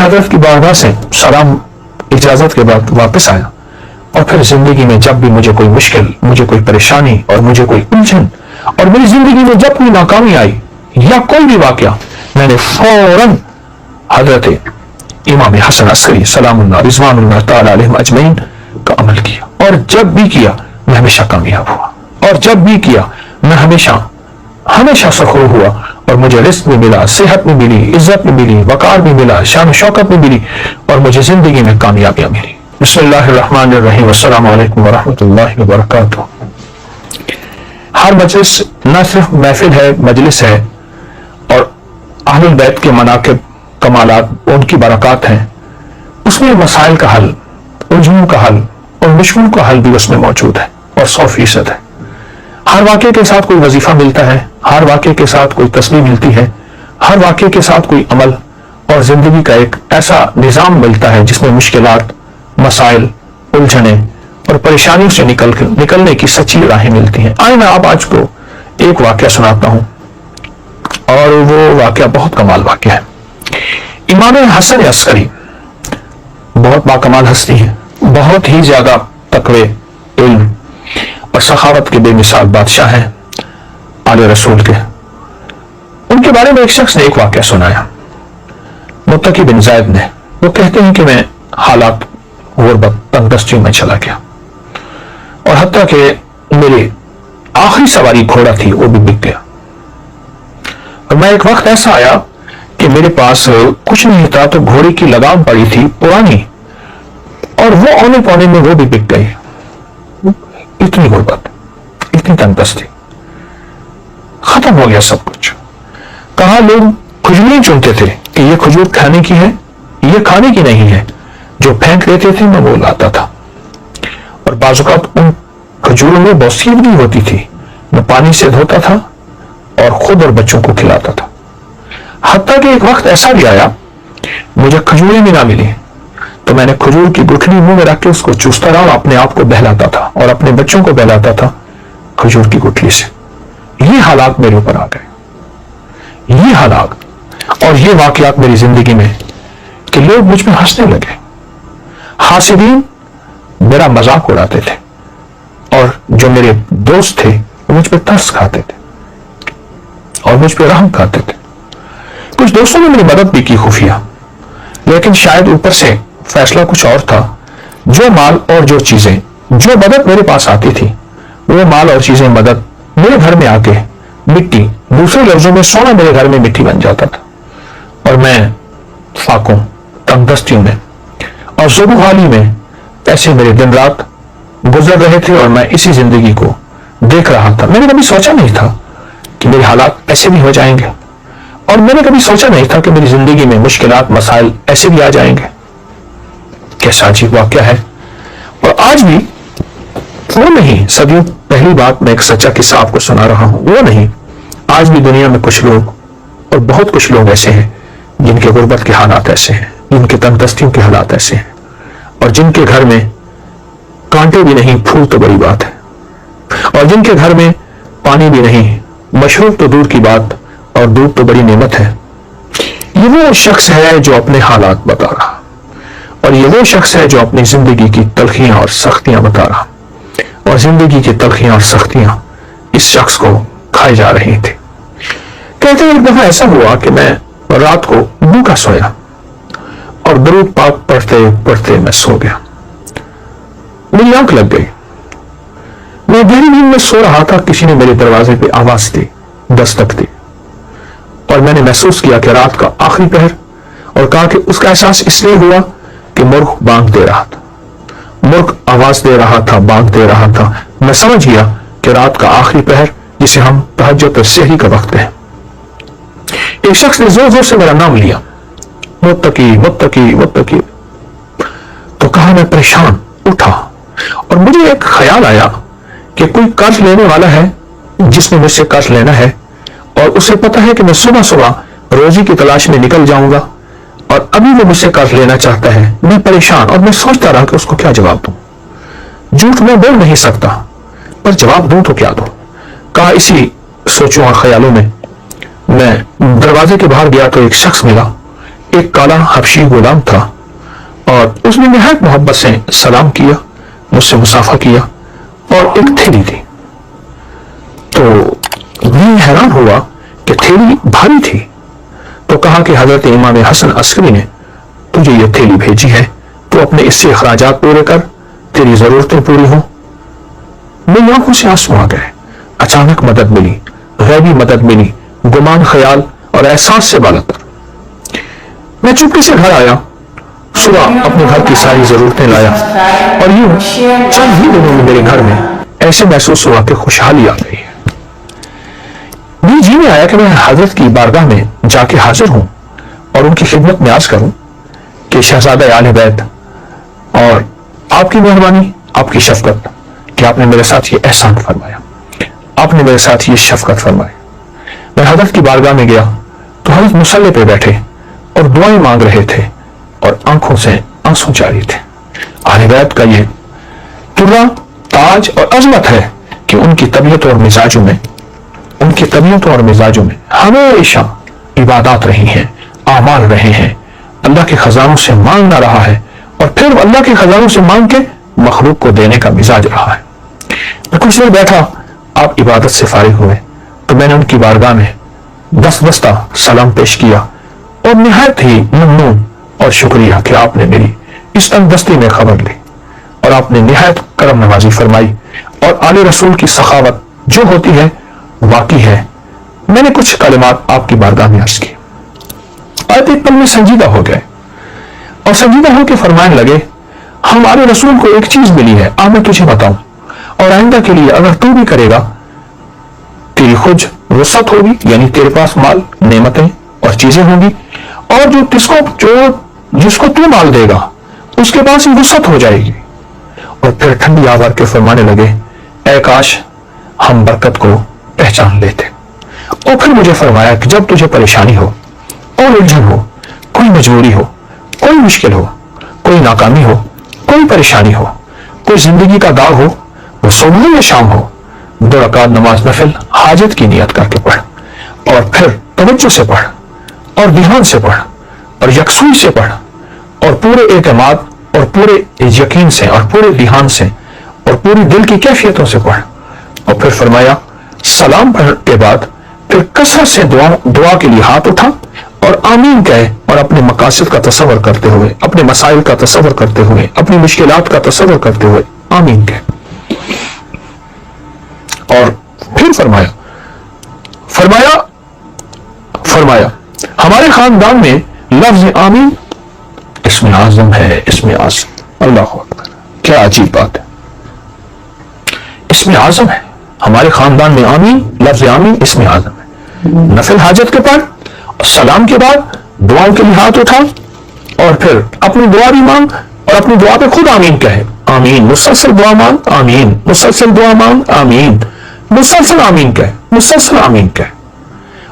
حضرت کی بارگاہ سے سلام اجازت کے بعد واپس آیا، اور پھر زندگی میں جب بھی مجھے کوئی مشکل، مجھے کوئی پریشانی اور مجھے کوئی الجھن، اور میری زندگی میں جب کوئی ناکامی آئی یا کوئی بھی واقعہ، میں نے فوراً حضرت امام حسن عسکری سلام اللہ رضوان اللہ تعالی علیہ اجمعین کا عمل کیا، اور جب بھی کیا میں ہمیشہ کامیاب ہوا، اور جب بھی کیا میں ہمیشہ سرخرو ہوا، اور مجھے رزق بھی ملا، صحت بھی ملی، عزت بھی ملی، وقار بھی ملا، شان و شوکت بھی ملی، اور مجھے زندگی میں کامیابیاں ملی۔ بسم اللہ الرحمن الرحیم، السلام علیکم ورحمۃ اللہ وبرکاتہ۔ ہر مجلس نہ صرف محفل ہے، مجلس ہے، اور اہل البیت کے مناقب، کمالات، ان کی برکات ہیں، اس میں مسائل کا حل، الجھنوں کا حل اور مشکلوں کا حل بھی اس میں موجود ہے، اور 100% ہے۔ ہر واقعے کے ساتھ کوئی وظیفہ ملتا ہے، ہر واقعے کے ساتھ کوئی تسبیح ملتی ہے، ہر واقعے کے ساتھ کوئی عمل اور زندگی کا ایک ایسا نظام ملتا ہے جس میں مشکلات، مسائل، الجھنیں اور پریشانیوں سے نکلنے کی سچی راہیں ملتی ہیں۔ آئے میں آپ آج کو ایک واقعہ سناتا ہوں، اور وہ واقعہ بہت کمال واقعہ ہے۔ امام حسن عسکری بہت باکمال ہستی ہے، بہت ہی زیادہ تقوی، علم اور سخاوت کے بے مثال بادشاہ ہیں، آل رسول کے۔ ان کے بارے میں ایک شخص نے ایک واقعہ سنایا، متقی بن زید نے۔ وہ کہتے ہیں کہ میں حالات غربت، تنگ دستی میں چلا گیا، اور حتیٰ کہ میری آخری سواری گھوڑا تھی وہ بھی بک گیا، اور میں ایک وقت ایسا آیا کہ میرے پاس کچھ نہیں تھا، تو گھوڑے کی لگام پڑی تھی پرانی، اور وہ اونے پونے میں وہ بھی بک گئی۔ اتنی غربت، اتنی تنگ دستی، ختم ہو گیا سب کچھ۔ کہاں لوگ کھجوریں چنتے تھے کہ یہ کھجور کھانے کی ہے، یہ کھانے کی نہیں ہے، جو پھینک دیتے تھے میں وہ لاتا تھا، اور بعض اوقات ان کھجوروں میں بوسیدگی ہوتی تھی، میں پانی سے دھوتا تھا اور خود اور بچوں کو کھلاتا تھا۔ حتیٰ کہ ایک وقت ایسا بھی آیا مجھے کھجوریں بھی نہ ملی، تو میں نے کھجور کی گٹھلی منہ میں رکھ کے اس کو چوستا رہا اور اپنے آپ کو بہلاتا تھا اور اپنے بچوں کو بہلاتا تھا کھجور کی گٹھلی سے۔ یہ حالات میرے اوپر آ گئے، یہ حالات اور یہ واقعات میری زندگی میں کہ لوگ مجھ پہ ہنسنے لگے، حاسدین میرا مذاق اڑاتے تھے، اور جو میرے دوست تھے وہ مجھ پہ ترس کھاتے تھے اور مجھ پہ رحم کھاتے تھے۔ کچھ دوستوں نے میری مدد بھی کی خفیہ، لیکن شاید اوپر سے فیصلہ کچھ اور تھا۔ جو مال اور جو چیزیں، جو مدد میرے پاس آتی تھی، وہ مال اور چیزیں، مدد میرے گھر میں آ کے مٹی، دوسرے لفظوں میں سونا میرے گھر میں مٹی بن جاتا تھا، اور میں فاقوں، تنگ دستیوں میں اور ضرور حالی میں ایسے میرے دن رات گزر رہے تھے، اور میں اسی زندگی کو دیکھ رہا تھا۔ میں نے کبھی سوچا نہیں تھا کہ میرے حالات ایسے بھی ہو جائیں گے، اور میں نے کبھی سوچا نہیں تھا کہ میری زندگی میں مشکلات، مسائل ایسے بھی آ جائیں گے۔ کیسا عجیب واقعہ ہے۔ اور آج بھی وہ نہیں، صدیوں پہلی بات میں ایک سچا قصہ آپ کو سنا رہا ہوں، وہ نہیں، آج بھی دنیا میں کچھ لوگ، اور بہت کچھ لوگ ایسے ہیں جن کے غربت کے حالات ایسے ہیں، جن کے تنگ دستیوں کے حالات ایسے ہیں، اور جن کے گھر میں کانٹے بھی نہیں، پھول تو بڑی بات ہے، اور جن کے گھر میں پانی بھی نہیں، مشروب تو دور کی بات، اور دودھ تو بڑی نعمت ہے۔ یہ وہ شخص ہے جو اپنے حالات بتا رہا، اور یہ وہ شخص ہے جو اپنی زندگی کی تلخیاں اور سختیاں بتا رہا، اور زندگی کی تلخیاں اور سختیاں اس شخص کو کھائی جا رہی تھی۔ کہتے ہیں ایک دفعہ ایسا ہوا کہ میں رات کو بھوکا سویا، اور درود پاک پڑھتے پڑھتے میں سو گیا۔ میری آنکھ لگ گئی، میں گہری نیند میں سو رہا تھا، کسی نے میرے دروازے پہ آواز دی، دستک دی، اور میں نے محسوس کیا کہ رات کا آخری پہر، اور کہا کہ اس کا احساس اس لیے ہوا کہ مرغ بانگ دے رہا تھا، مرغ آواز دے رہا تھا، بانگ دے رہا تھا۔ میں سمجھ گیا کہ رات کا آخری پہر، جسے ہم تہجد اور سحری کا وقت ہے۔ ایک شخص نے زور زور سے میرا نام لیا، متقی متقی متقی، تو کہا میں پریشان اٹھا، اور مجھے ایک خیال آیا کہ کوئی قرض لینے والا ہے جس نے مجھ سے قرض لینا ہے، اور اسے پتا ہے کہ میں صبح صبح روزی کی تلاش میں نکل جاؤں گا، اور ابھی وہ مجھ سے قرض لینا چاہتا ہے۔ میں پریشان، اور میں سوچتا رہا کہ اس کو کیا جواب دوں۔ جھوٹ میں بول نہیں سکتا، پر جواب دوں تو کیا دوں۔ کہا اسی سوچوں اور خیالوں میں دروازے کے باہر گیا تو ایک شخص ملا، ایک کالا حبشی غلام تھا اور اس نے نہایت محبت سے سلام کیا، مجھ سے مصافحہ کیا، اور ایک تھیلی تھی۔ تو میں حیران ہوا کہ تھیلی بھاری تھی، تو کہا کہ حضرت امام حسن عسکری نے تجھے یہ تھیلی بھیجی ہے، تو اپنے اس سے اخراجات پورے کر، تیری ضرورتیں پوری ہوں۔ میری آنکھوں سے آنسو آ گئے۔ اچانک مدد ملی، غیبی مدد ملی، گمان، خیال اور احساس سے بالاتر۔ میں چپکے سے گھر آیا، صبح اپنے گھر کی ساری ضرورتیں لایا، اور یوں چند ہی دنوں میں میرے گھر میں ایسے محسوس ہوا کہ خوشحالی آ گئی ہے۔ میرے جی میں آیا کہ میں حضرت کی بارگاہ میں جا کے حاضر ہوں اور ان کی خدمت میں عرض کروں کہ شہزادہ آل بیت اور آپ کی مہربانی، آپ کی شفقت کہ آپ نے میرے ساتھ یہ احسان فرمایا، آپ نے میرے ساتھ یہ شفقت فرمائی۔ میں حضرت کی بارگاہ میں گیا تو حضرت مصلی پہ بیٹھے اور دعائیں مانگ رہے تھے اور آنکھوں سے آنسو جاری تھے۔ اہل بیت کا یہ ترا، تاج اور عظمت ہے کہ ان کی طبیعتوں اور مزاجوں میں ہمیشہ عبادات رہی ہیں، اعمال رہے ہیں، اللہ کے خزانوں سے مانگنا رہا ہے، اور پھر اللہ کے خزانوں سے مانگ کے مخلوق کو دینے کا مزاج رہا ہے۔ میں کچھ دیر بیٹھا، آپ عبادت سے فارغ ہوئے تو میں نے ان کی بارگاہ میں دستہ سلام پیش کیا اور نہایت ہی ممنون اور شکریہ کہ آپ نے میری اس تنگ دستی میں خبر لی اور آپ نے نہایت کرم نوازی فرمائی، اور آل رسول کی سخاوت جو ہوتی ہے واقعی ہے۔ میں نے کچھ کلمات آپ کی بارگاہ میں عرض کی۔ آپ ایک پل میں سنجیدہ ہو گئے اور سنجیدہ ہو کے فرمانے لگے، ہمارے رسول کو ایک چیز ملی ہے، میں تجھے بتاؤں، اور آئندہ کے لیے اگر تو بھی کرے گا تیری خود وسعت ہوگی، یعنی تیرے پاس مال، نعمتیں اور چیزیں ہوں گی، اور جس کو تو مال دے گا اس کے پاس ہی وسعت ہو جائے گی۔ اور پھر ٹھنڈی آواز کے فرمانے لگے، اے کاش ہم برکت کو پہچان لیتے۔ اور پھر مجھے فرمایا کہ جب تجھے پریشانی ہو اور الجھن ہو، کوئی مجبوری ہو، کوئی مشکل ہو، کوئی ناکامی ہو، کوئی پریشانی ہو، کوئی زندگی کا داغ ہو، وہ صبح یا شام ہو، 2 رکعت نماز نفل حاجت کی نیت کر کے پڑھ، اور پھر توجہ سے پڑھ اور دھیان سے پڑھ اور یکسوئی سے پڑھ اور پورے اعتماد اور پورے یقین سے اور پورے دھیان سے اور پوری دل کی کیفیتوں سے پڑھ۔ اور پھر فرمایا سلام پڑھنے کے بعد پھر کثرت سے دعا کے لیے ہاتھ اٹھا اور آمین کہے، اور اپنے مقاصد کا تصور کرتے ہوئے، اپنے مسائل کا تصور کرتے ہوئے، اپنی مشکلات کا تصور کرتے ہوئے آمین کہے۔ اور پھر فرمایا ہمارے خاندان میں لفظ آمین اس میں اعظم ہے، اس میں اعظم، اللہ اکبر، کیا عجیب بات ہے، اس میں اعظم ہے ہمارے خاندان میں آمین، لفظ آمین اس میں اعظم ہے۔ نفل حاجت کے پڑھ اور سلام کے بعد دعاؤں کے لیے ہاتھ اٹھا، اور پھر اپنی دعا بھی مانگ اور اپنی دعا پہ خود آمین کہے، آمین، مسلسل دعا مانگ، آمین، مسلسل دعا مانگ، آمین، مسلسل آمین کہے، مسلسل آمین کہے،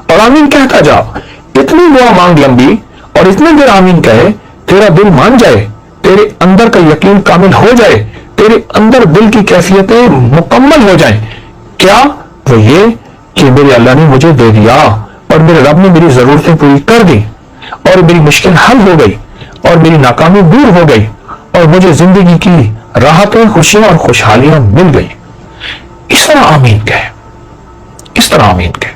اور آمین کہتا جا، اتنی دعا مانگ لمبی اور اتنے دیر آمین کہے، تیرا دل مان جائے، تیرے اندر کا یقین کامل ہو جائے، تیرے اندر دل کی کیفیتیں مکمل ہو جائیں۔ کیا؟ وہ یہ کہ میرے اللہ نے مجھے دے دیا اور میرے رب نے میری ضرورتیں پوری کر دی اور میری مشکل حل ہو گئی اور میری ناکامی دور ہو گئی اور مجھے زندگی کی راحتیں، خوشیاں اور خوشحالیاں مل گئی۔ اس طرح آمین کہے، اس طرح آمین کہے،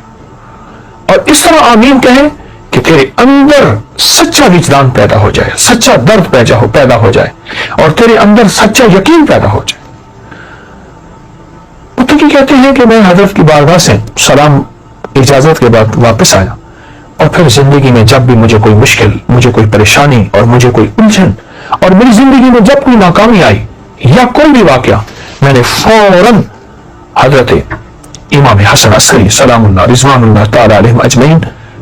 اور اس طرح آمین کہے کہ تیرے اندر سچا وجدان پیدا ہو جائے، سچا درد پیدا ہو جائے، اور تیرے اندر سچا یقین پیدا ہو جائے۔ متقی کہتے ہیں کہ میں حضرت کی بارگاہ سے سلام اجازت کے بعد واپس آیا، اور پھر زندگی میں جب بھی مجھے کوئی مشکل، مجھے کوئی پریشانی اور مجھے کوئی الجھن، اور میری زندگی میں جب کوئی ناکامی آئی یا کوئی بھی واقعہ، میں نے فوراً حضرت امام حسن عسکری سلام اللہ رضوان اللہ تعالی علیہ اجمعین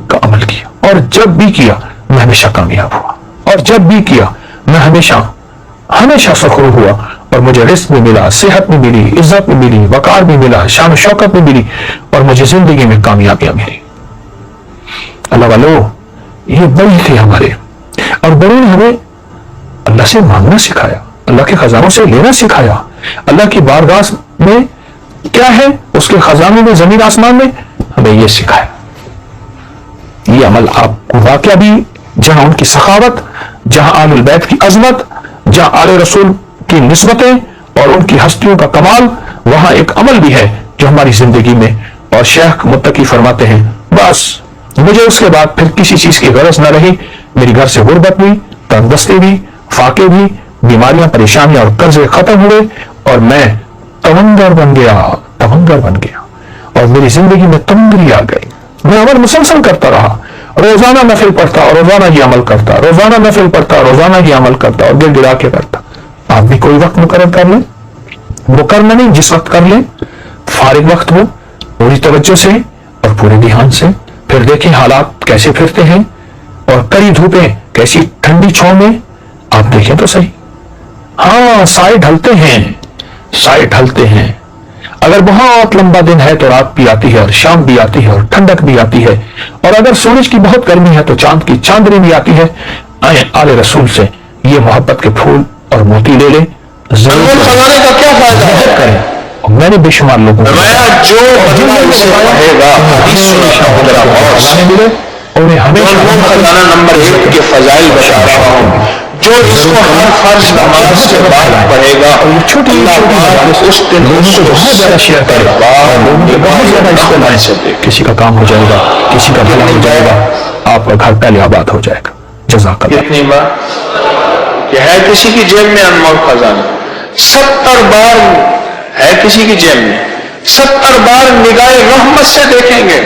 کا عمل کیا، اور جب بھی کیا میں ہمیشہ کامیاب ہوا، اور جب بھی کیا میں ہمیشہ سرخرو ہوا، اور مجھے رزق بھی ملا، صحت بھی ملی، عزت بھی ملی، وقار بھی ملا، شان و شوکت بھی ملی، اور مجھے زندگی میں کامیابیاں ملی۔ اللہ والو، یہ بڑی تھے ہمارے، اور بڑوں نے ہمیں اللہ سے مانگنا سکھایا، اللہ کے خزانوں سے لینا سکھایا، اللہ کی بارگاہ میں کیا ہے، اس کے خزانے میں، زمین آسمان میں، ہمیں یہ سکھایا۔ یہ عمل آپ کو واقعہ بھی جہاں ان کی سخاوت، جہاں آل البیت کی عظمت، جہاں آل رسول کی نسبتیں اور ان کی ہستیوں کا کمال، وہاں ایک عمل بھی ہے جو ہماری زندگی میں، اور شیخ متقی فرماتے ہیں بس مجھے اس کے بعد پھر کسی چیز کی غرض نہ رہی، میری گھر سے غربت بھی، تندرستی بھی، فاقے بھی، بیماریاں، پریشانیاں اور قرضے ختم ہوئے، اور میں تونگر بن گیا اور میری زندگی میں تونگری آ گئی۔ میں عمل مسلسل کرتا رہا، روزانہ نفل پڑھتا اور روزانہ ہی عمل کرتا، روزانہ نفل پڑھتا روزانہ ہی عمل کرتا اور گڑ گڑا کے کرتا۔ آپ بھی کوئی وقت مقرر کر لیں، مقرر نہیں، جس وقت کر لیں، فارغ وقت ہو، پوری توجہ سے اور پورے دھیان سے، پھر دیکھیں حالات کیسے پھرتے ہیں اور کڑی دھوپیں کیسی ٹھنڈی چھاؤں میں، آپ دیکھیں تو صحیح۔ ہاں سائے ڈھلتے ہیں، اگر بہت لمبا دن ہے تو رات بھی آتی ہے اور شام بھی آتی ہے اور ٹھنڈک بھی آتی ہے، اور اگر سورج کی بہت گرمی ہے تو چاند کی چاندنی بھی آتی ہے۔ آئیں آل رسول سے یہ محبت کے پھول اور موتی لے لیں، ضرور خزانے کا کیا فائدہ ہے؟ کریں۔ اور میں نے بے شمار لوگوں کو جو بندہ اسے پڑھے گا، حدیث ملے، انہیں ہمیشہ خزانہ نمبر 1 کے فضائل بتا رہا ہوں، جو اس کو ہر فرض نماز کے بعد پڑھے گا، چھوٹی اس دن لوگوں کو بہت زیادہ شیئر کرے، لوگوں کو بہت زیادہ اس کو لائیں، کسی کا کام ہو جائے گا، کسی کا بھلا ہو جائے گا، آپ کا گھر پہلے آباد ہو جائے گا۔ جزاک اللہ۔ کتنی بار کہ ہے کسی کی جیب میں انمول خزانہ، 70 بار ہے کسی کی جیب میں، 70 بار نگاہ رحمت سے دیکھیں گے۔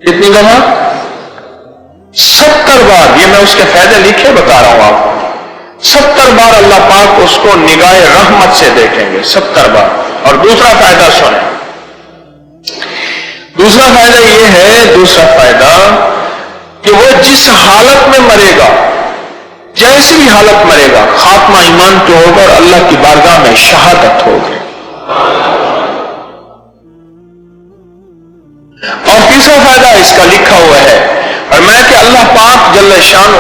کتنی دفعہ؟ 70 بار، یہ میں اس کے فائدے لکھے بتا رہا ہوں آپ کو۔ 70 بار اللہ پاک اس کو نگاہ رحمت سے دیکھیں گے، 70 بار۔ اور دوسرا فائدہ سنیں، دوسرا فائدہ یہ ہے، دوسرا فائدہ کہ وہ جس حالت میں مرے گا، جیسی بھی حالت مرے گا، خاتمہ ایمان پہ ہوگا اور اللہ کی بارگاہ میں شہادت ہوگی۔ اور تیسرا فائدہ اس کا لکھا ہوا ہے، اور میں کہ اللہ پاک جل شانہ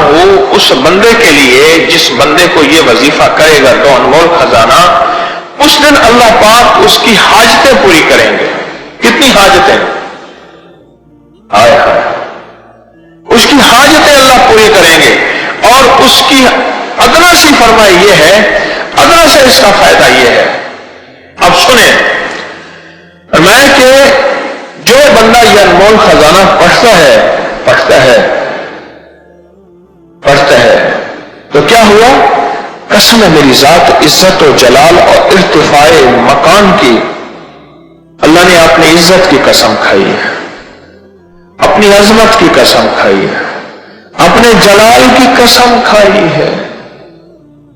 اس بندے کے لیے، جس بندے کو یہ وظیفہ کرے گا تو انمول خزانہ، اس دن اللہ پاک اس کی حاجتیں پوری کریں گے۔ کتنی حاجتیں؟ اس کی حاجتیں اللہ پوری کریں گے، اور اس کی ادنا سی فرمائی یہ ہے، ادنا سے اس کا فائدہ یہ ہے، اب سنیں، میں کہ جو بندہ یہ انمول خزانہ پڑھتا ہے تو کیا ہوا؟ قسم میری ذات عزت و جلال اور ارتفاع مکان کی، اللہ نے اپنی عزت کی قسم کھائی ہے، اپنی عظمت کی قسم کھائی ہے، اپنے جلال کی قسم کھائی ہے۔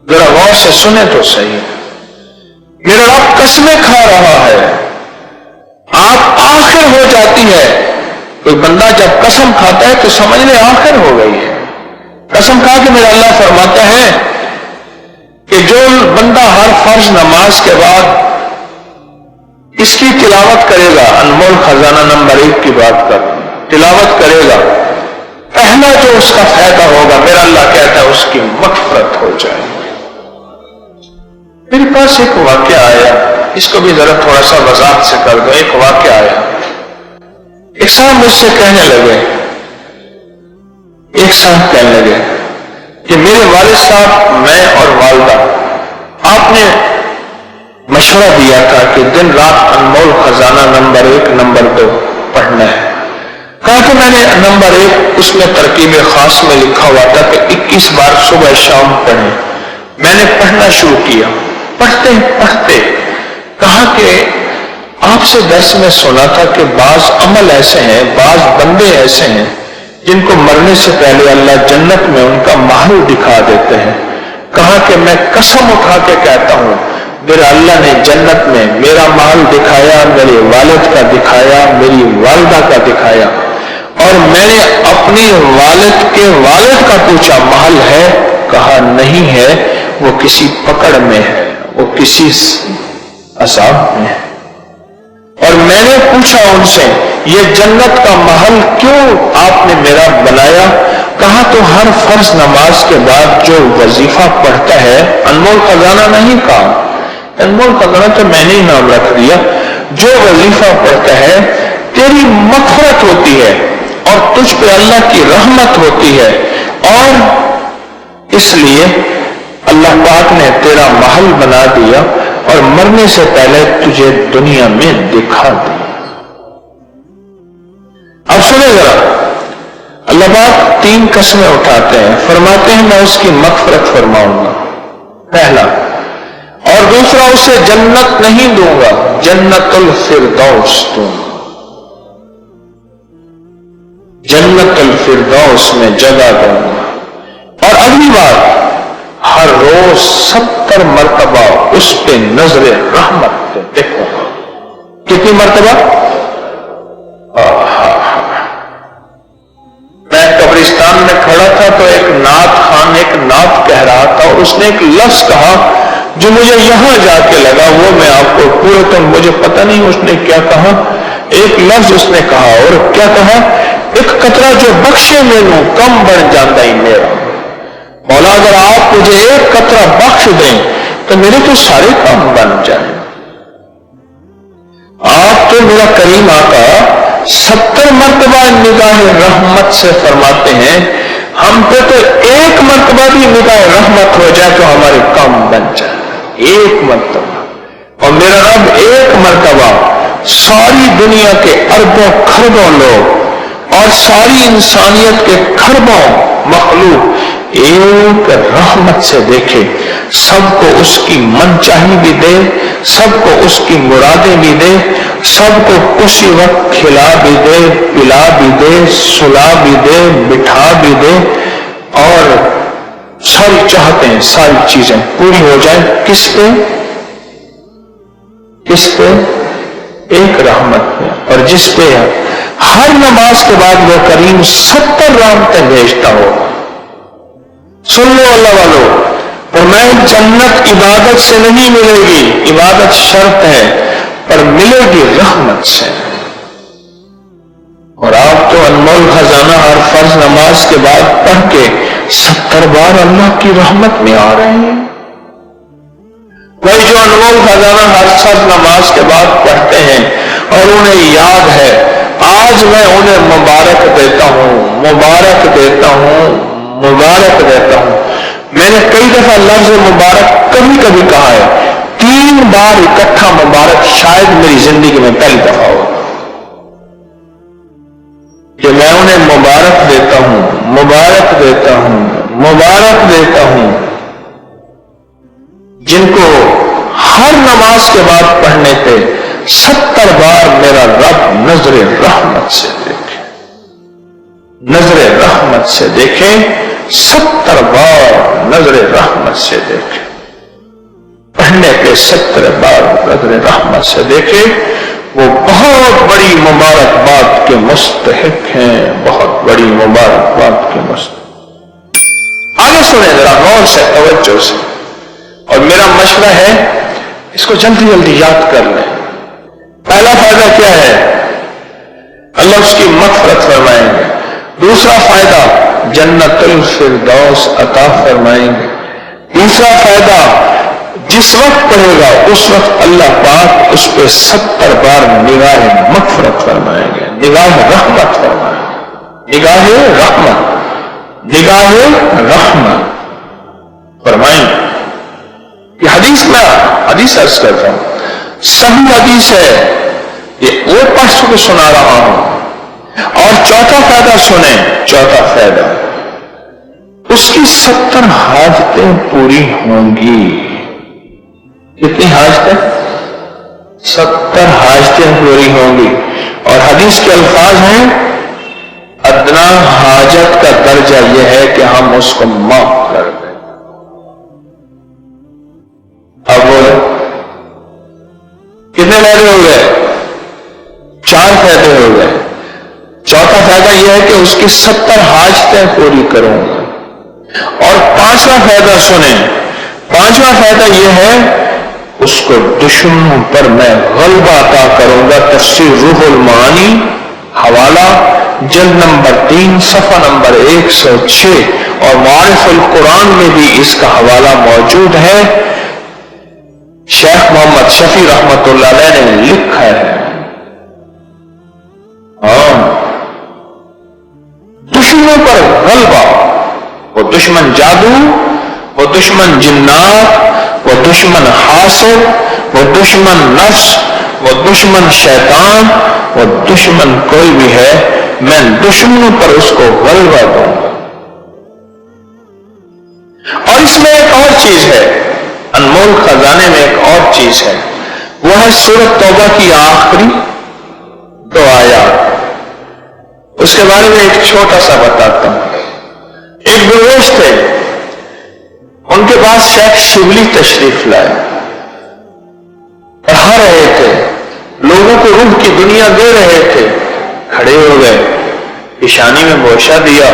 ذرا غور سے سنیں تو صحیح، میرا رب قسمیں کھا رہا ہے، آپ آخر ہو جاتی ہے۔ کوئی بندہ جب قسم کھاتا ہے تو سمجھ لے آخر ہو گئی ہے۔ قسم کھا کے میرا اللہ فرماتا ہے کہ جو بندہ ہر فرض نماز کے بعد اس کی تلاوت کرے گا، انمول خزانہ نمبر 1 کی بات کر، تلاوت کرے گا، پہلا جو اس کا فائدہ ہوگا، میرا اللہ کہتا ہے اس کی مغفرت ہو جائے گی۔ میرے پاس ایک واقعہ آیا، اس کو بھی ذرا تھوڑا سا وضاحت سے کر دو۔ ایک واقعہ آیا، ایک صاحب مجھ سے کہنے لگے کہ میرے والد صاحب، میں اور والدہ، آپ نے مشورہ دیا تھا کہ دن رات انمول خزانہ نمبر 1 نمبر 2 پڑھنا ہے۔ کہا کہ میں نے نمبر 1 اس میں ترکیب خاص میں لکھا ہوا تھا کہ 21 بار صبح شام پڑھیں۔ میں نے پڑھنا شروع کیا، پڑھتے کہا کہ آپ سے درس میں سنا تھا کہ بعض عمل ایسے ہیں، بعض بندے ایسے ہیں جن کو مرنے سے پہلے اللہ جنت میں ان کا محل دکھا دیتے ہیں۔ کہا کہ میں قسم اٹھا کے کہتا ہوں، میرا اللہ نے جنت میں میرا محل دکھایا، میرے والد کا دکھایا، میری والدہ کا دکھایا، اور میں نے اپنی والد کے والد کا پوچھا محل ہے؟ کہا نہیں ہے، وہ کسی پکڑ میں ہے، وہ کسی عذاب میں ہے۔ اور میں نے پوچھا ان سے، یہ جنت کا محل کیوں آپ نے میرا بنایا؟ کہا تو ہر فرض نماز کے بعد جو وظیفہ پڑھتا ہے، انمول خزانہ نہیں کہا، انمول خزانہ تو میں نے ہی نام رکھ دیا، جو وظیفہ پڑھتا ہے تیری مغفرت ہوتی ہے، اور تجھ پہ اللہ کی رحمت ہوتی ہے، اور اس لیے اللہ پاک نے تیرا محل بنا دیا اور مرنے سے پہلے تجھے دنیا میں دکھا دیا۔ اب سنیں ذرا، اللہ پاک 3 قسمیں اٹھاتے ہیں، فرماتے ہیں میں اس کی مغفرت فرماؤں گا، پہلا، اور دوسرا اسے جنت نہیں دوں گا، جنت الفردوس دوں گا، جنت الفردوس میں جگہ دوں گا، اور اگلی بات ہر روز 70 مرتبہ اس پہ نظر رحمت پہ دیکھوں گا۔ کتنی مرتبہ؟ میں قبرستان میں کھڑا تھا تو ایک نعت خان ایک نعت کہہ رہا تھا، اور اس نے ایک لفظ کہا جو مجھے یہاں جا کے لگا، وہ میں آپ کو پورے تو مجھے پتہ نہیں اس نے کیا کہا، ایک لفظ اس نے کہا، اور کیا کہا؟ ایک قطرہ جو بخشے مینوں کم بن جاتا ہی میرا، مولا اگر آپ مجھے ایک قطرہ بخش دیں تو میرے تو سارے کام بن جائیں۔ آپ تو میرا کریم آقا 70 مرتبہ نگاہ رحمت سے فرماتے ہیں، ہم پہ تو ایک مرتبہ بھی نگاہ رحمت ہو جائے تو ہمارے کام بن جائے، ایک مرتبہ، اور میرا رب ایک مرتبہ ساری دنیا کے اربوں کھربوں لوگ اور ساری انسانیت کے کھربوں مخلوق ایک رحمت سے دیکھے، سب کو اس کی من چاہی بھی دے، سب کو اس کی مرادیں بھی دے، سب کو اسی وقت کھلا بھی دے، پلا بھی دے، سلا بھی دے، بٹھا بھی دے، اور ساری چاہتیں ساری چیزیں پوری ہو جائیں، کس پہ؟ کس پہ؟ ایک رحمت پہ، اور جس پہ ہر نماز کے بعد وہ کریم 70 رحمتیں بھیجتا ہو۔ سن لو اللہ والو، اور میں جنت عبادت سے نہیں ملے گی، عبادت شرط ہے، پر ملے گی رحمت سے۔ اور آپ تو انمول خزانہ ہر فرض نماز کے بعد پڑھ کے 70 بار اللہ کی رحمت میں آ رہے ہیں۔ وہی جو انمول خزانہ ہر فرض نماز کے بعد پڑھتے ہیں اور انہیں یاد ہے، آج میں انہیں مبارک دیتا ہوں، مبارک دیتا ہوں، مبارک دیتا ہوں۔ میں نے کئی دفعہ لفظ مبارک کبھی کبھی کہا ہے، 3 بار اکٹھا مبارک شاید میری زندگی میں پہلی دفعہ ہو کہ میں انہیں مبارک دیتا ہوں، مبارک دیتا ہوں، مبارک دیتا ہوں، جن کو ہر نماز کے بعد پڑھنے پہ 70 بار میرا رب نظر رحمت سے دیکھے، نظر رحمت سے دیکھے، 70 بار نظر رحمت سے دیکھے، پڑھنے پہ 70 بار نظر رحمت سے دیکھے، وہ بہت بڑی مبارکباد کے مستحق ہیں، بہت بڑی مبارکباد کے مستحق۔ آگے سنیں ذرا غور سے، توجہ سے، اور میرا مشورہ ہے اس کو جلدی جلدی یاد کر لیں۔ پہلا فائدہ کیا ہے؟ اللہ اس کی مغفرت فرمائیں گے۔ دوسرا فائدہ جنت الفردوس عطا فرمائیں گے۔ تیسرا فائدہ جس وقت پڑھے گا اس وقت اللہ پاک اس پہ 70 بار نگاہ مغفرت فرمائیں گے، نگاہ رحمت فرمائیں گے، نگاہ رحمت، نگاہ رحمت فرمائیں گے۔ یہ حدیث میں حدیث عرض کرتا ہوں، صحیح حدیث ہے، یہ وہ پڑھ کے سنا رہا ہوں۔ اور چوتھا فائدہ سنیں، چوتھا فائدہ اس کی 70 حاجتیں پوری ہوں گی۔ کتنی حاجتیں؟ 70 حاجتیں پوری ہوں گی، اور حدیث کے الفاظ ہیں ادنا حاجت کا درجہ یہ ہے کہ ہم اس کو معاف کر دیں۔ اب کتنے فائدے ہو گئے؟ 4 فائدے ہو گئے۔ چوتھا فائدہ یہ ہے کہ اس کی 70 حاجتیں پوری کروں گا، اور 5واں فائدہ سنیں، 5واں فائدہ یہ ہے اس کو دشمنوں پر میں غلبہ عطا کروں گا۔ تفسیر روح المعانی حوالہ جلد نمبر 3 صفحہ نمبر 106، اور معارف القرآن میں بھی اس کا حوالہ موجود ہے، شیخ محمد شفیع رحمت اللہ علیہ نے لکھا ہے۔ دشمن جادو، وہ دشمن جنات، وہ دشمن حاسد، وہ دشمن نفس، وہ دشمن شیطان، وہ دشمن کوئی بھی ہے، میں دشمنوں پر اس کو غلبہ دوں گا۔ اور اس میں ایک اور چیز ہے، انمول خزانے میں ایک اور چیز ہے، وہ ہے سورۃ توبہ کی آخری 2 آیات۔ اس کے بارے میں ایک چھوٹا سا بتاتا ہوں۔ ایک درویش تھے، ان کے پاس شیخ شبلی تشریف لائے، پڑھا رہے تھے، لوگوں کو روح کی دنیا دے رہے تھے۔ کھڑے ہو گئے، پیشانی میں بوسہ دیا،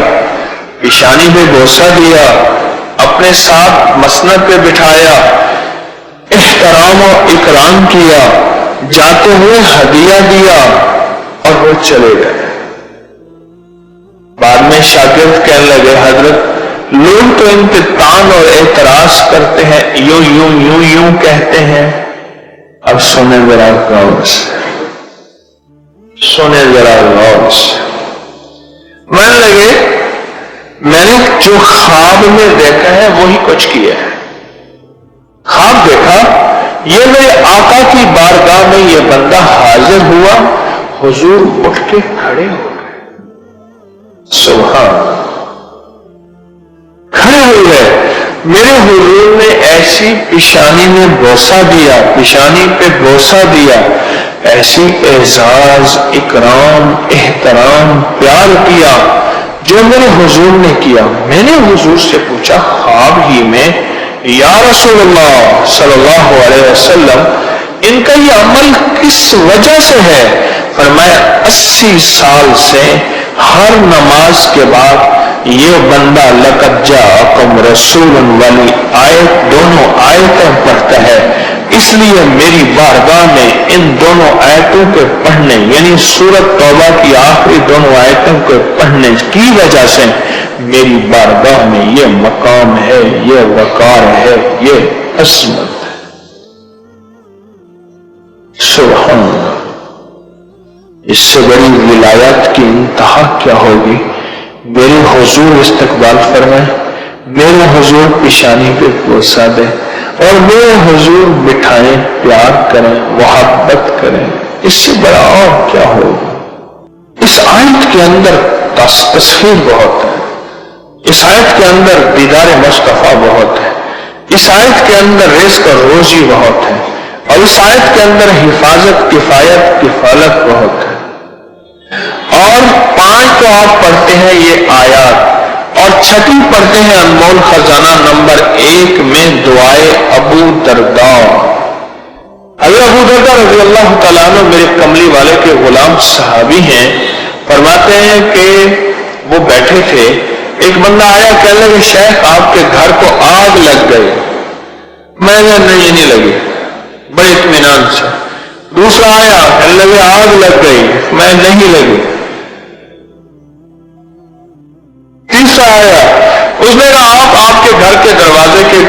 پیشانی پہ بوسہ دیا، اپنے ساتھ مسند پہ بٹھایا، احترام و اکرام کیا، جاتے ہوئے ہدیہ دیا اور وہ چلے گئے۔ بعد میں شاگرد کہنے لگے، حضرت لوگ تو ان پہ تان اور اعتراض کرتے ہیں، یوں یوں یوں یوں کہتے ہیں، اب سنیں ذرا غور سے، سنیں ذرا غور سے۔ میں لگے میں نے جو خواب میں دیکھا ہے وہی کچھ کیا ہے۔ خواب دیکھا، یہ میرے آقا کی بارگاہ میں یہ بندہ حاضر ہوا، حضور اٹھ کے کھڑے ہو گئے، سبحان، کھڑے ہو گئے، میرے حضور نے ایسی پیشانی میں بوسہ دیا، پیشانی پہ بوسہ دیا، ایسی اعزاز، اکرام، احترام، پیار کیا جو میرے حضور نے کیا۔ میں نے حضور سے پوچھا خواب ہی میں، یا رسول اللہ صلی اللہ علیہ وسلم، ان کا یہ عمل کس وجہ سے ہے؟ فرمایا 80 سال سے ہر نماز کے بعد یہ بندہ لقد جاءکم رسول والی آیت، دونوں آیتیں پڑھتا ہے، اس لیے میری بارگاہ میں ان دونوں آیتوں کے پڑھنے، یعنی سورۃ توبہ کی آخری دونوں آیتوں کے پڑھنے کی وجہ سے میری بارگاہ میں یہ مقام ہے، یہ وقار ہے، یہ عظمت ہے۔ سبحان اللہ، اس سے بڑی ولایت کی انتہا کیا ہوگی؟ میرے حضور استقبال فرمائے، میرے حضور پیشانی پہ بوسہ دے اور میرے حضور بٹھائیں، پیار کریں، محبت کریں، اس سے بڑا اور کیا ہوگا؟ اس آیت کے اندر تصویر بہت ہے، اس آیت کے اندر دیدار مصطفیٰ بہت ہے، اس آیت کے اندر رزق اور روزی بہت ہے، اور اس آیت کے اندر حفاظت، کفایت، کفالت بہت ہے۔ اور 5 تو آپ پڑھتے ہیں یہ آیات، اور 6 پڑھتے ہیں انمول خزانہ نمبر 1 میں دعائے ابو درداء۔ حضرت ابو درداء رضی اللہ تعالیٰ عنہ میرے کملی والے کے غلام صحابی ہیں، فرماتے ہیں کہ وہ بیٹھے تھے، ایک بندہ آیا، کہنے لگے شیخ آپ کے گھر کو آگ لگ گئی۔ میں نے نہیں لگی، بڑے اطمینان سے۔ دوسرا آیا، کہنے لگے آگ لگ گئی، میں نہیں لگی۔ تیسرا آیا، اس نے کہا آپ کے گھر کے دروازے کے،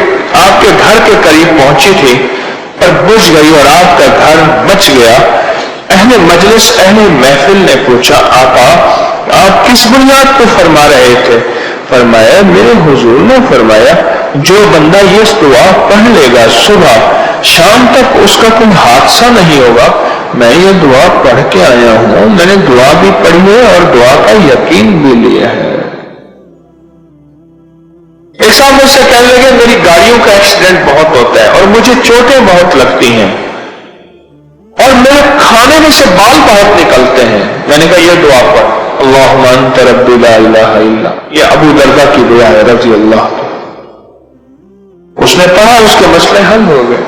آپ کے گھر کے قریب پہنچی تھی پر بجھ گئی اور آپ کا گھر بچ گیا۔ اہل مجلس، اہل محفل نے پوچھا آقا آپ کس بنیاد پہ فرما رہے تھے؟ فرمایا میرے حضور نے فرمایا جو بندہ یہ دعا پڑھ لے گا صبح شام تک اس کا کوئی حادثہ نہیں ہوگا۔ میں یہ دعا پڑھ کے آیا ہوں، میں نے دعا بھی پڑھی ہے اور دعا کا یقین بھی لیا ہے۔ ایک صاحب مجھ سے کہنے لگے میری گاڑیوں کا ایکسیڈنٹ بہت ہوتا ہے اور مجھے چوٹیں بہت لگتی ہیں اور میرے کھانے میں سے بال بہت نکلتے ہیں۔ میں نے کہا یہ دعا پڑھ، اللہم انت ربی لا الہ الا، یہ ابو درداء کی دعا ہے رضی اللہ عنہ۔ اس نے پڑھا، اس کے مسئلے حل ہو گئے۔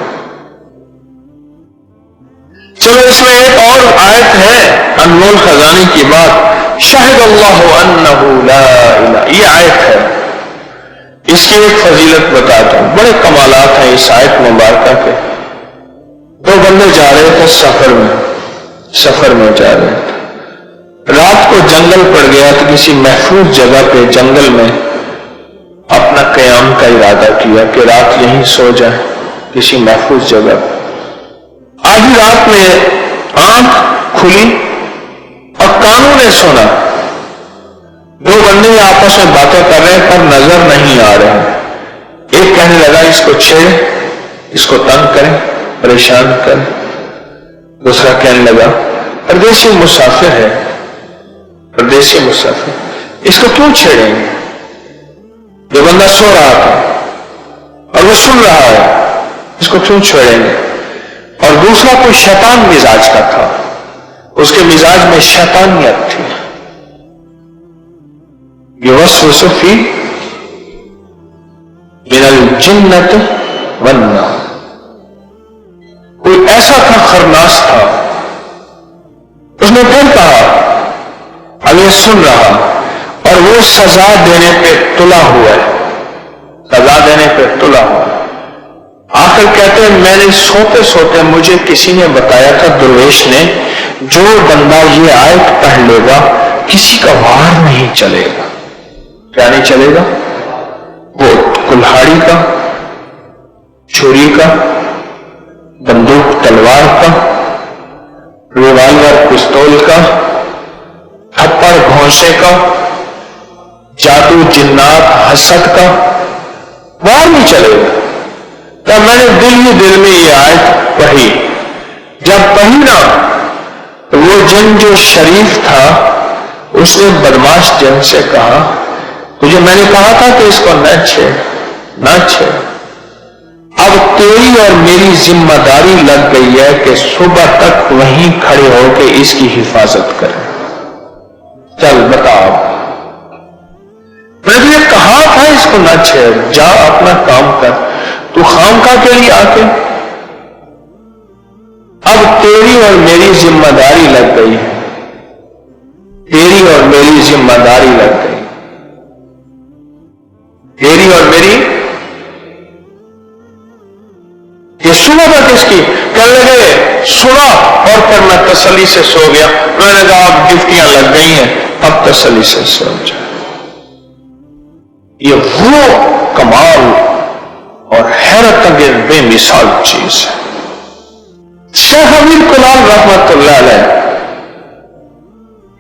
چلو اس میں ایک اور آیت ہے انمول خزانے کی بات، شہد اللہ انہ لا الہ، یہ آیت ہے، اس کی ایک فضیلت بتاتا ہوں، بڑے کمالات ہیں اس آیت مبارکہ کے۔ 2 بندے جا رہے تھے سفر میں جا رہے تھے، رات کو جنگل پڑ گیا تو کسی محفوظ جگہ پہ جنگل میں اپنا قیام کا ارادہ کیا کہ رات یہیں سو جائیں کسی محفوظ جگہ پہ۔ آدھی رات میں آنکھ کھلی اور کانوں نے سنا دو بندے آپس میں باتیں کر رہے ہیں پر نظر نہیں آ رہے ہیں. ایک کہنے لگا اس کو چھیڑیں، اس کو تنگ کریں، پریشان کریں. دوسرا کہنے لگا پردیسی مسافر ہے، پردیسی مسافر، اس کو کیوں چھیڑیں گے؟ یہ بندہ سو رہا تھا اور وہ سن رہا ہے، اس کو کیوں چھیڑیں گے؟ اور دوسرا کوئی شیطان مزاج کا تھا، اس کے مزاج میں شیطانیت تھی. یوسوس فی من الجنۃ والناس، کوئی ایسا تھا خرناس تھا. اس نے پھر کہا، اب یہ سن رہا اور وہ سزا دینے پہ تلا ہوا ہے، سزا دینے پہ تلا ہوا ہے. آخر کہتے ہیں میں نے سوتے سوتے مجھے کسی نے بتایا تھا، درویش نے، جو بندہ یہ آیت پڑھ لے گا کسی کا وار نہیں چلے گا. کیا نہیں چلے گا؟ وہ کلہاڑی کا، چھری کا، بندوق تلوار کا، ریوالور پستول کا، تھپڑ گھونسے کا، جادو جنات حسد کا وار نہیں چلے گا. تو میں نے دل ہی دل میں یہ آیت پڑھی. جب پڑھی نا تو وہ جن جو شریف تھا اس نے بدماش جن سے کہا، تجھے میں نے کہا تھا کہ اس کو نہ چھیڑ، نہ چھیڑ. اب تیری اور میری ذمہ داری لگ گئی ہے کہ صبح تک وہیں کھڑے ہو کے اس کی حفاظت کریں. چل بتا، میں نے تجھے کہا تھا اس کو نہ چھیڑ، جا اپنا کام کر، تو خامخواہ کے لیے آ کے. اب تیری اور میری ذمہ داری لگ گئی ہے، تیری اور میری ذمہ داری لگ گئی، تیری اور میری. یہ سنا تھا کس کی؟ کہنے لگے سنا اور پھر میں تسلی سے سو گیا. میں نے کہا اب ڈیوٹیاں لگ گئی ہیں، اب تسلی سے سو جائے. یہ وہ کمال اور حیرت انگیز بے مثال چیز ہے. شیخ امیر کلال رحمت اللہ علیہ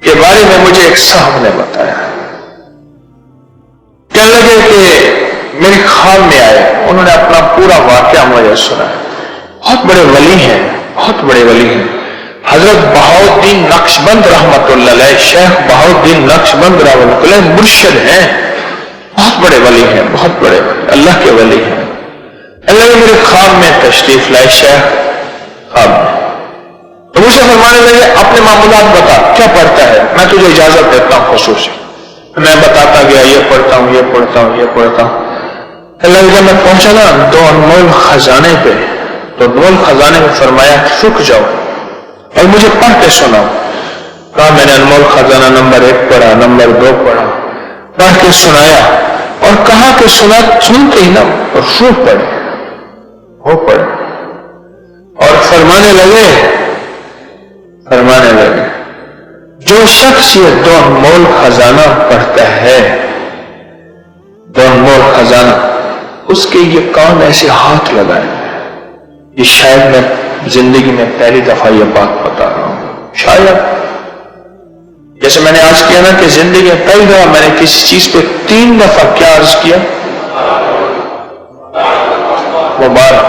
کے بارے میں مجھے ایک صاحب نے بتایا. کہنے لگے کہ میری خواب میں آئے، انہوں نے اپنا پورا واقعہ مجھے سنا. بہت بڑے ولی ہیں، بہت بڑے ولی ہیں. حضرت بہاؤالدین نقشبند رحمت اللہ علیہ، شیخ بہاؤالدین نقشبند رحمت اللہ علیہ مرشد ہیں، بہت بڑے ولی ہیں، بہت بڑے ولی، اللہ کے ولی ہیں. اللہ نے میرے خواب میں تشریف لائے، شیخ خواب میں. تو مجھے فرمانے لگے اپنے معمولات بتا، کیا پڑھتا ہے، میں تجھے اجازت دیتا ہوں خصوصی. میں بتاتا گیا، یہ پڑھتا ہوں، یہ پڑھتا ہوں، یہ پڑھتا ہوں. اللہ جب میں پہنچا نا دو انمول خزانے پہ، تو انمول خزانے میں فرمایا رک جاؤ اور مجھے پڑھ کے سناؤ. کہا میں نے انمول خزانہ نمبر 1 پڑھا، نمبر 2 پڑھا، پڑھ کے سنایا اور کہا کہ سنتے ہی نا روح پڑے، وہ پڑے. اور فرمانے لگے جو شخص یہ دو انمول خزانہ پڑھتا ہے، دو انمول خزانہ، اس کے یہ کان ایسے ہاتھ لگائے. یہ شاید میں زندگی میں پہلی دفعہ یہ بات بتا رہا ہوں. شاید جیسے میں نے آج کیا نا کہ زندگی میں پہلی دفعہ میں نے کسی چیز پہ 3 دفعہ کیا عرض کیا، مبارک.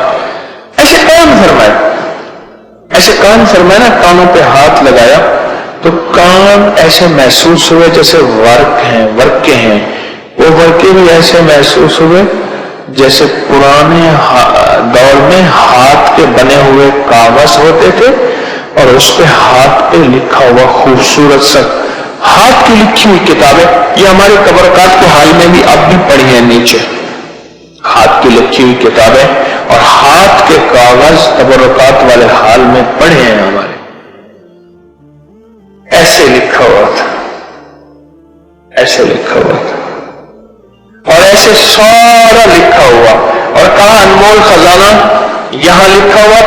ایسے کان فرمایا نا، کانوں پہ ہاتھ لگایا تو کان ایسے محسوس ہوئے جیسے ورقے ہیں. وہ ورقے بھی ایسے محسوس ہوئے جیسے پرانے دور میں ہاتھ کے بنے ہوئے کاغذ ہوتے تھے اور اس پہ ہاتھ پہ لکھا ہوا خوبصورت سا ہاتھ کی لکھی ہوئی کتابیں. یہ ہمارے تبرکات کے حال میں بھی اب بھی پڑھی ہیں نیچے، ہاتھ کی لکھی ہوئی کتابیں اور ہاتھ کے کاغذ تبرکات والے حال میں پڑھے ہیں ہمارے. ایسے لکھا ہوا تھا، ایسے لکھا ہوا تھا اور ایسے سارا لکھا ہوا. اور کہا انمول خزانہ یہاں لکھا ہوا